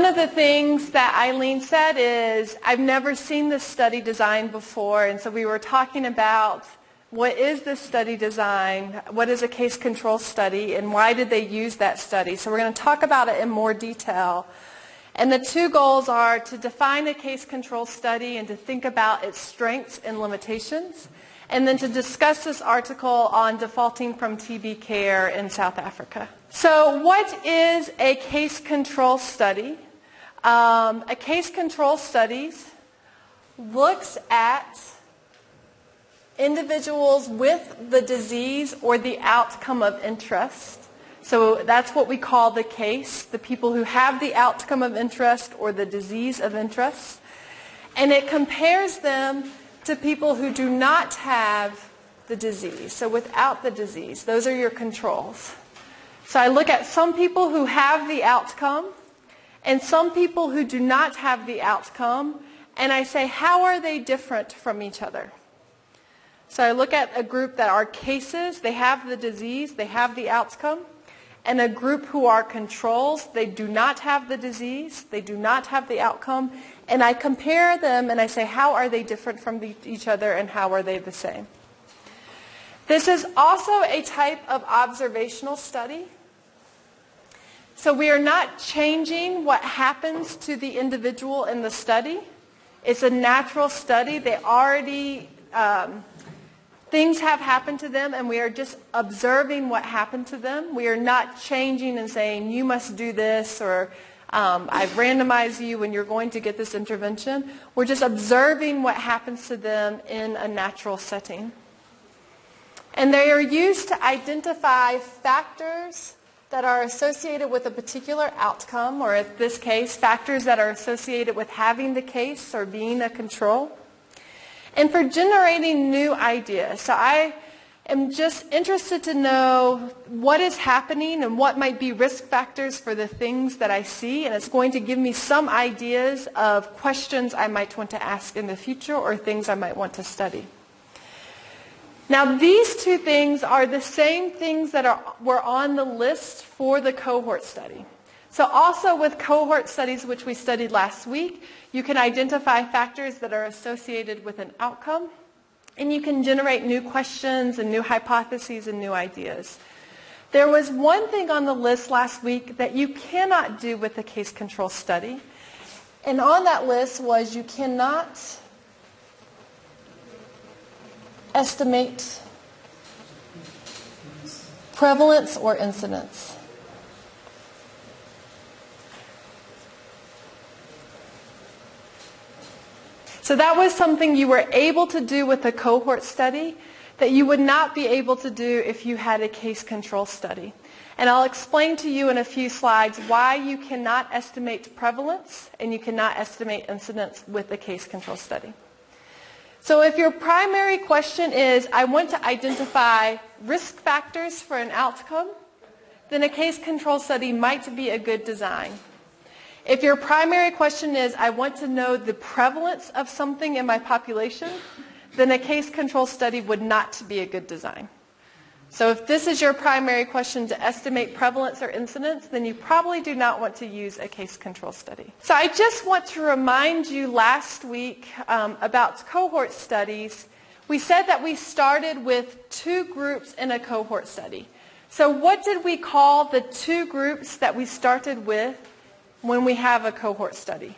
One of the things that Eileen said is, I've never seen this study design before, and so we were talking about what is this study design, what is a case control study, and why did they use that study. So we're going to talk about it in more detail. And the two goals are to define a case control study and to think about its strengths and limitations, and then to discuss this article on defaulting from TB care in South Africa. So what is a case control study? A case control study looks at individuals with the disease or the outcome of interest. So that's what we call the case, the people who have the outcome of interest or the disease of interest. And it compares them to people who do not have the disease, so without the disease. Those are your controls. So I look at some people who have the outcome and some people who do not have the outcome, and I say, how are they different from each other? So I look at a group that are cases, they have the disease, they have the outcome, and a group who are controls, they do not have the disease, they do not have the outcome, and I compare them and I say, how are they different from each other and how are they the same? This is also a type of observational study. So we are not changing what happens to the individual in the study. It's a natural study. They already, things have happened to them and we are just observing what happened to them. We are not changing and saying, you must do this, or I've randomized you and you're going to get this intervention. We're just observing what happens to them in a natural setting. And they are used to identify factors that are associated with a particular outcome, or in this case, factors that are associated with having the case or being a control, and for generating new ideas. So I am just interested to know what is happening and what might be risk factors for the things that I see, and it's going to give me some ideas of questions I might want to ask in the future or things I might want to study. Now, these two things are the same things that were on the list for the cohort study. So also with cohort studies, which we studied last week, you can identify factors that are associated with an outcome, and you can generate new questions and new hypotheses and new ideas. There was one thing on the list last week that you cannot do with the case control study, and on that list was you cannot estimate prevalence or incidence. So that was something you were able to do with a cohort study that you would not be able to do if you had a case control study. And I'll explain to you in a few slides why you cannot estimate prevalence and you cannot estimate incidence with a case control study. So if your primary question is, I want to identify risk factors for an outcome, then a case control study might be a good design. If your primary question is, I want to know the prevalence of something in my population, then a case control study would not be a good design. So if this is your primary question, to estimate prevalence or incidence, then you probably do not want to use a case control study. So I just want to remind you last week about cohort studies. We said that we started with two groups in a cohort study. So what did we call the two groups that we started with when we have a cohort study?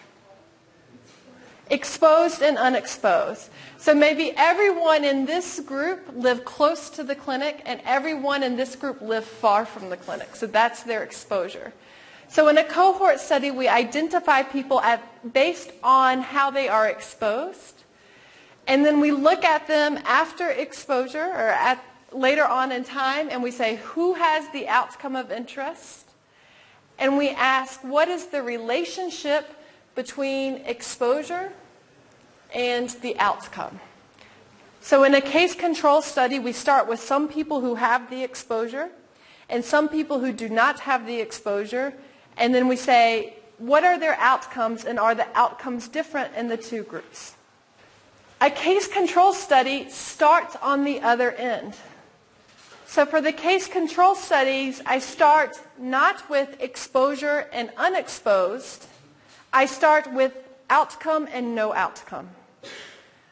Exposed and unexposed. So maybe everyone in this group lived close to the clinic and everyone in this group lived far from the clinic. So that's their exposure. So in a cohort study, we identify people based on how they are exposed. And then we look at them after exposure or later on in time, and we say, who has the outcome of interest? And we ask, what is the relationship between exposure and the outcome? So in a case control study, we start with some people who have the exposure and some people who do not have the exposure, and then we say, what are their outcomes, and are the outcomes different in the two groups? A case control study starts on the other end. So for the case control studies, I start not with exposure and unexposed, I start with outcome and no outcome.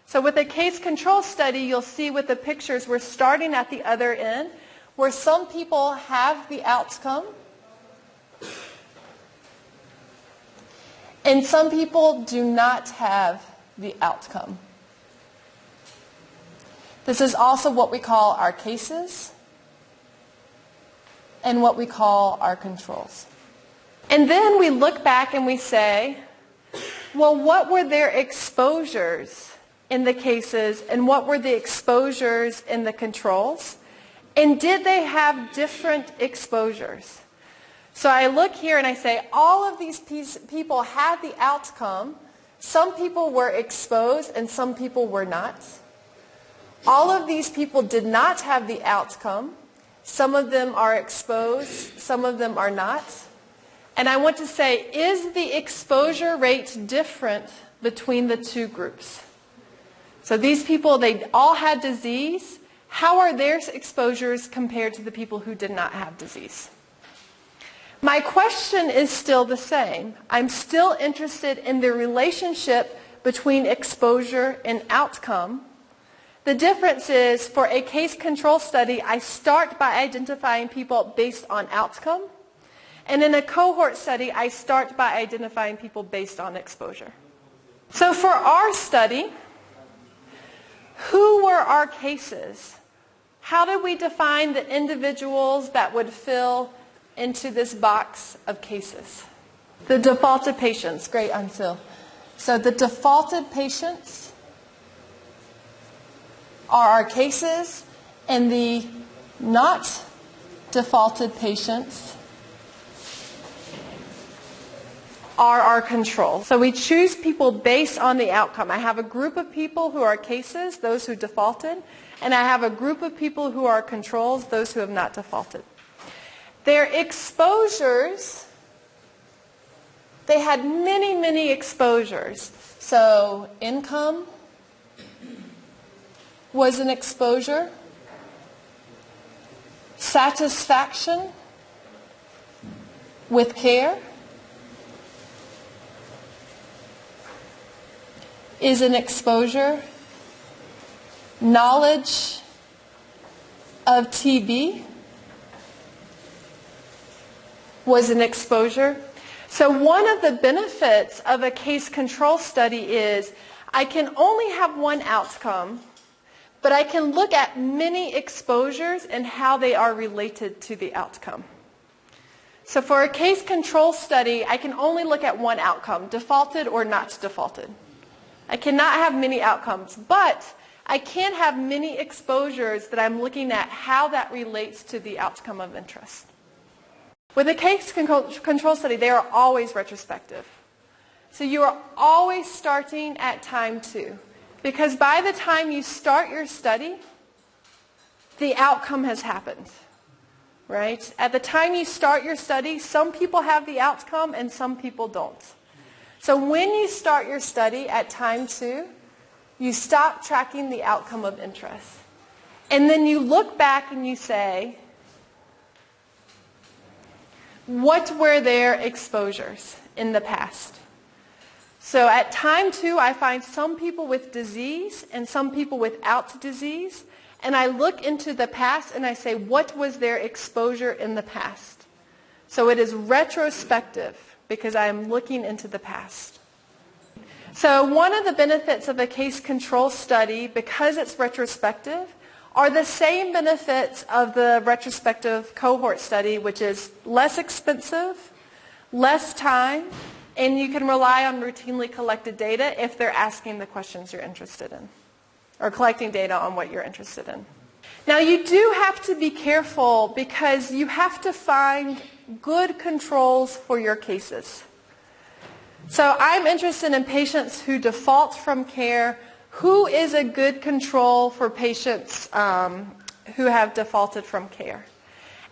So with a case control study, you'll see with the pictures, we're starting at the other end, where some people have the outcome, and some people do not have the outcome. This is also what we call our cases and what we call our controls. And then we look back and we say, well, what were their exposures in the cases and what were the exposures in the controls? And did they have different exposures? So I look here and I say all of these people had the outcome. Some people were exposed and some people were not. All of these people did not have the outcome. Some of them are exposed, some of them are not. And I want to say, is the exposure rate different between the two groups? So these people, they all had disease. How are their exposures compared to the people who did not have disease? My question is still the same. I'm still interested in the relationship between exposure and outcome. The difference is, for a case control study, I start by identifying people based on outcome. And in a cohort study, I start by identifying people based on exposure. So for our study, who were our cases? How did we define the individuals that would fill into this box of cases? The defaulted patients. Great, Ansil. So the defaulted patients are our cases, and the not defaulted patients are our control. So we choose people based on the outcome. I have a group of people who are cases, those who defaulted, and I have a group of people who are controls, those who have not defaulted. Their exposures, they had many, many exposures. So income was an exposure. Satisfaction with care is an exposure. Knowledge of TB was an exposure. So one of the benefits of a case control study is I can only have one outcome, but I can look at many exposures and how they are related to the outcome. So for a case control study, I can only look at one outcome, defaulted or not defaulted. I cannot have many outcomes, but I can have many exposures that I'm looking at how that relates to the outcome of interest. With a case control study, they are always retrospective. So you are always starting at time 2. Because by the time you start your study, the outcome has happened. Right? At the time you start your study, some people have the outcome and some people don't. So when you start your study at time 2, you stop tracking the outcome of interest. And then you look back and you say, what were their exposures in the past? So at time 2, I find some people with disease and some people without disease. And I look into the past and I say, what was their exposure in the past? So it is retrospective because I am looking into the past. So one of the benefits of a case control study, because it's retrospective, are the same benefits of the retrospective cohort study, which is less expensive, less time, and you can rely on routinely collected data if they're asking the questions you're interested in, or collecting data on what you're interested in. Now you do have to be careful because you have to find good controls for your cases. So I'm interested in patients who default from care. Who is a good control for patients who have defaulted from care?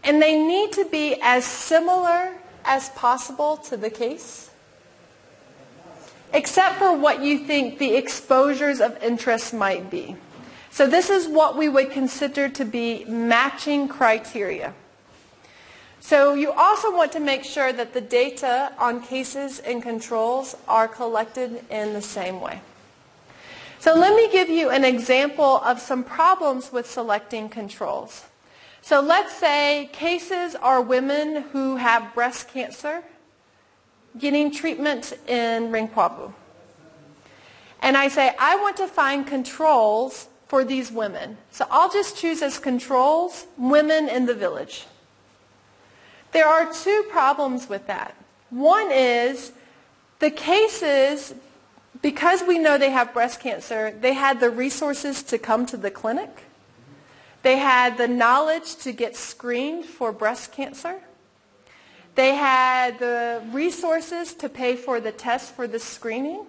And they need to be as similar as possible to the case, except for what you think the exposures of interest might be. So this is what we would consider to be matching criteria. So you also want to make sure that the data on cases and controls are collected in the same way. So let me give you an example of some problems with selecting controls. So let's say cases are women who have breast cancer getting treatment in Ringquavu. And I say, I want to find controls for these women. So I'll just choose as controls women in the village. There are two problems with that. One is the cases, because we know they have breast cancer, they had the resources to come to the clinic. They had the knowledge to get screened for breast cancer. They had the resources to pay for the test for the screening.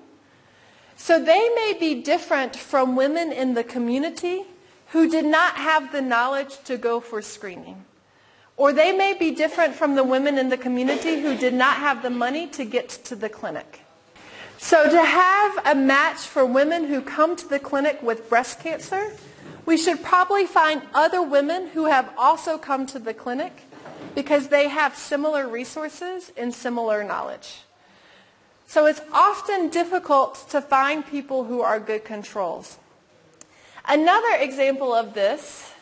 So they may be different from women in the community who did not have the knowledge to go for screening. Or they may be different from the women in the community who did not have the money to get to the clinic. So to have a match for women who come to the clinic with breast cancer, we should probably find other women who have also come to the clinic because they have similar resources and similar knowledge. So it's often difficult to find people who are good controls. Another example of this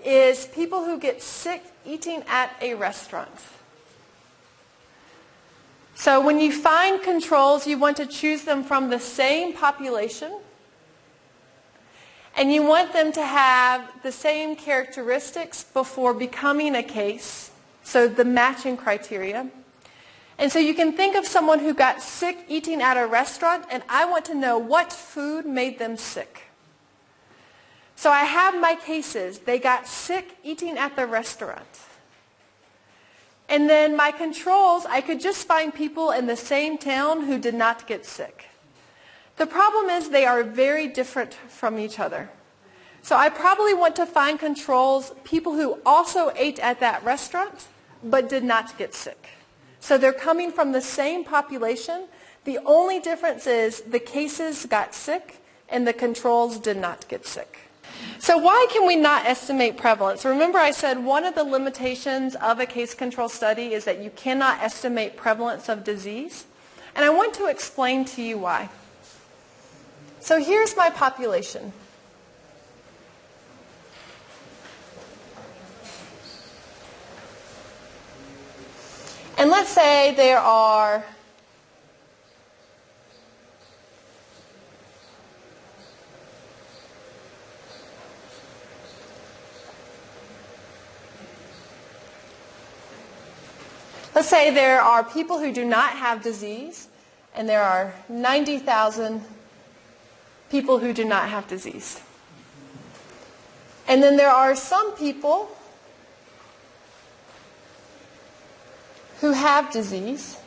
is people who get sick eating at a restaurant. So when you find controls, you want to choose them from the same population, and you want them to have the same characteristics before becoming a case, so the matching criteria. And so you can think of someone who got sick eating at a restaurant, and I want to know what food made them sick. So I have my cases. They got sick eating at the restaurant. And then my controls, I could just find people in the same town who did not get sick. The problem is they are very different from each other. So I probably want to find controls, people who also ate at that restaurant but did not get sick. So they're coming from the same population. The only difference is the cases got sick and the controls did not get sick. So why can we not estimate prevalence? Remember I said one of the limitations of a case control study is that you cannot estimate prevalence of disease. And I want to explain to you why. So here's my population. And let's say there are people who do not have disease, and there are 90,000 people who do not have disease. And then there are some people who have disease.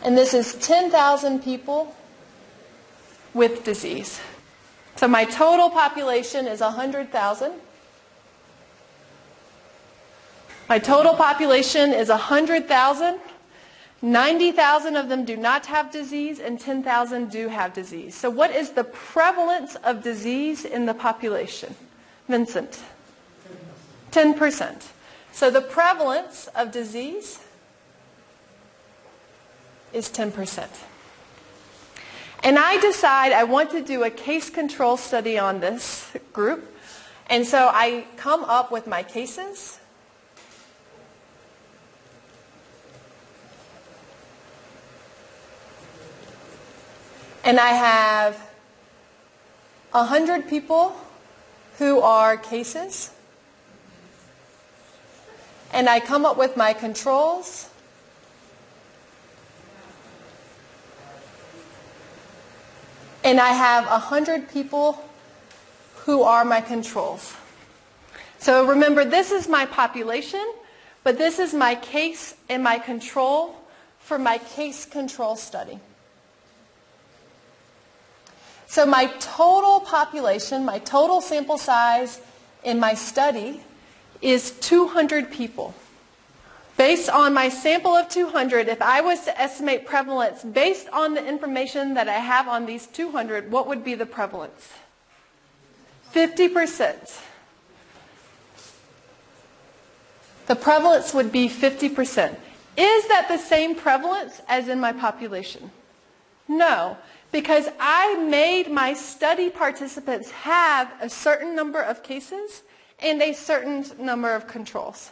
And this is 10,000 people with disease. So my total population is 100,000. My total population is 100,000. 90,000 of them do not have disease and 10,000 do have disease. So what is the prevalence of disease in the population? Vincent? 10%. So the prevalence of disease is 10%. And I decide I want to do a case control study on this group. And so I come up with my cases. And I have 100 people who are cases. And I come up with my controls. And I have 100 people who are my controls. So remember, this is my population, but this is my case and my control for my case control study. So my total population, my total sample size in my study is 200 people. Based on my sample of 200, if I was to estimate prevalence based on the information that I have on these 200, what would be the prevalence? 50%. The prevalence would be 50%. Is that the same prevalence as in my population? No, because I made my study participants have a certain number of cases and a certain number of controls.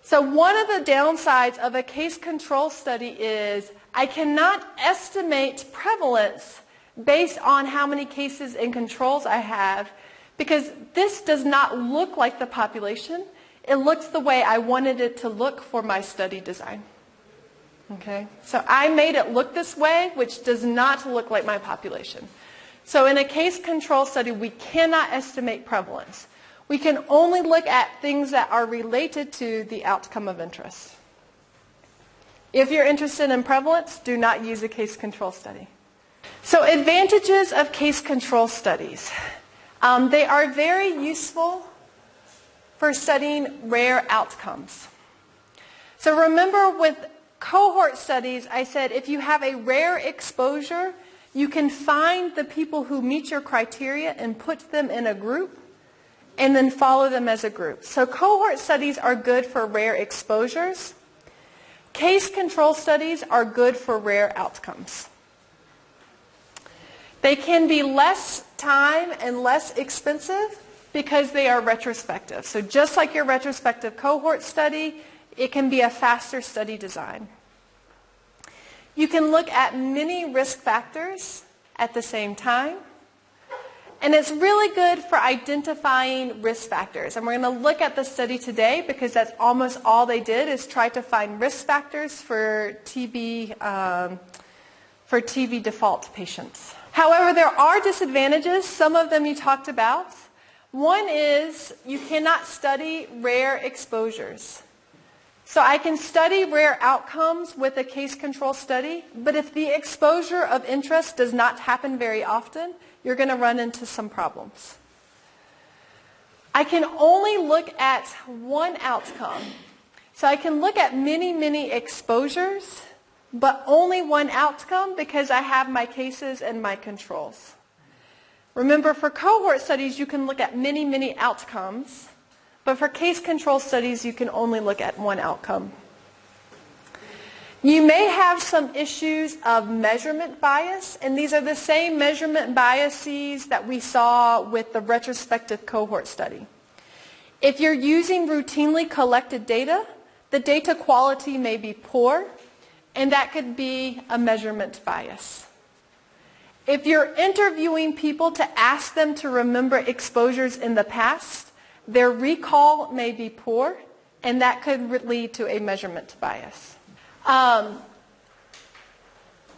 So one of the downsides of a case control study is I cannot estimate prevalence based on how many cases and controls I have, because this does not look like the population. It looks the way I wanted it to look for my study design. Okay? So I made it look this way, which does not look like my population. So in a case control study, we cannot estimate prevalence. We can only look at things that are related to the outcome of interest. If you're interested in prevalence, do not use a case control study. So advantages of case control studies. They are very useful for studying rare outcomes. So remember with cohort studies, I said if you have a rare exposure, you can find the people who meet your criteria and put them in a group and then follow them as a group. So cohort studies are good for rare exposures. Case control studies are good for rare outcomes. They can be less time and less expensive because they are retrospective. So just like your retrospective cohort study, it can be a faster study design. You can look at many risk factors at the same time. And it's really good for identifying risk factors. And we're going to look at the study today because that's almost all they did is try to find risk factors for TB default patients. However, there are disadvantages. Some of them you talked about. One is you cannot study rare exposures. So I can study rare outcomes with a case control study, but if the exposure of interest does not happen very often, you're going to run into some problems. I can only look at one outcome. So I can look at many, many exposures, but only one outcome because I have my cases and my controls. Remember, for cohort studies, you can look at many, many outcomes, but for case control studies, you can only look at one outcome. You may have some issues of measurement bias, and these are the same measurement biases that we saw with the retrospective cohort study. If you're using routinely collected data, the data quality may be poor, and that could be a measurement bias. If you're interviewing people to ask them to remember exposures in the past, their recall may be poor, and that could lead to a measurement bias.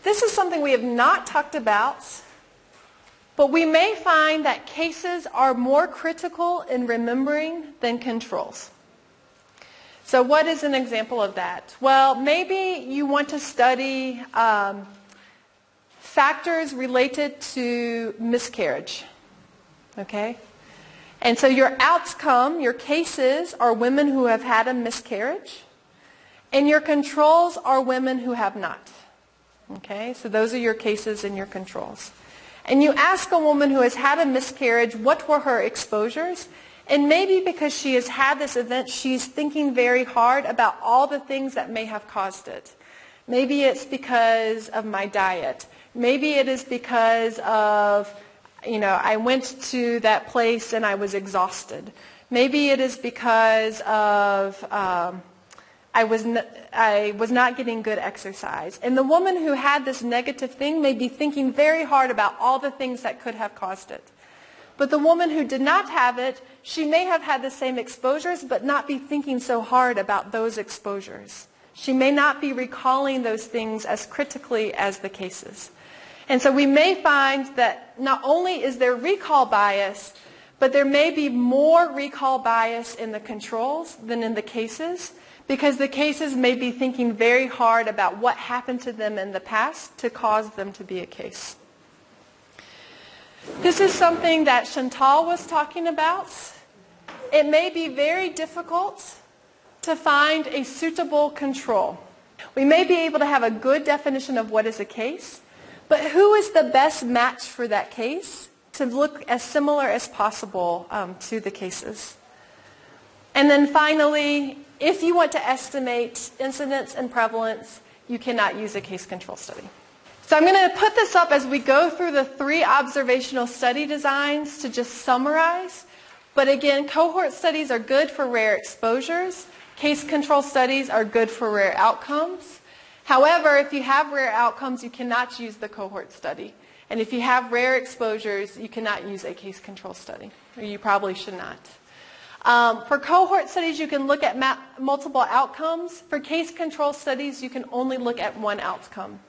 This is something we have not talked about, but we may find that cases are more critical in remembering than controls. So what is an example of that? Well, maybe you want to study factors related to miscarriage, okay? And so your outcome, your cases, are women who have had a miscarriage, and your controls are women who have not. Okay, so those are your cases and your controls. And you ask a woman who has had a miscarriage, what were her exposures? And maybe because she has had this event, she's thinking very hard about all the things that may have caused it. Maybe it's because of my diet. Maybe it is because of, I went to that place and I was exhausted. Maybe it is because of I was not getting good exercise. And the woman who had this negative thing may be thinking very hard about all the things that could have caused it. But the woman who did not have it, she may have had the same exposures, but not be thinking so hard about those exposures. She may not be recalling those things as critically as the cases. And so we may find that not only is there recall bias, but there may be more recall bias in the controls than in the cases, because the cases may be thinking very hard about what happened to them in the past to cause them to be a case. This is something that Chantal was talking about. It may be very difficult to find a suitable control. We may be able to have a good definition of what is a case, but who is the best match for that case to look as similar as possible to the cases? And then finally, if you want to estimate incidence and prevalence, you cannot use a case control study. So I'm going to put this up as we go through the 3 observational study designs to just summarize. But again, cohort studies are good for rare exposures. Case control studies are good for rare outcomes. However, if you have rare outcomes, you cannot use the cohort study. And if you have rare exposures, you cannot use a case control study, or you probably should not. For cohort studies, you can look at multiple outcomes. For case control studies, you can only look at one outcome.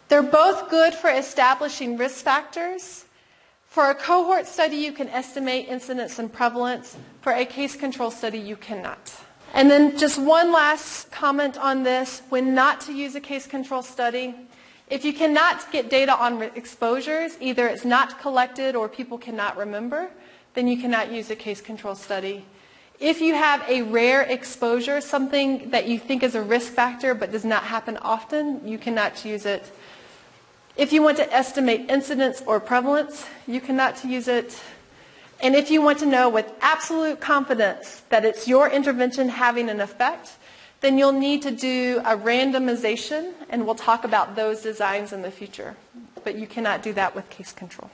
They're both good for establishing risk factors. For a cohort study, you can estimate incidence and prevalence. For a case control study, you cannot. And then just one last comment on this, when not to use a case control study. If you cannot get data on exposures, either it's not collected or people cannot remember, then you cannot use a case control study. If you have a rare exposure, something that you think is a risk factor but does not happen often, you cannot use it. If you want to estimate incidence or prevalence, you cannot use it. And if you want to know with absolute confidence that it's your intervention having an effect, then you'll need to do a randomization, and we'll talk about those designs in the future. But you cannot do that with case control.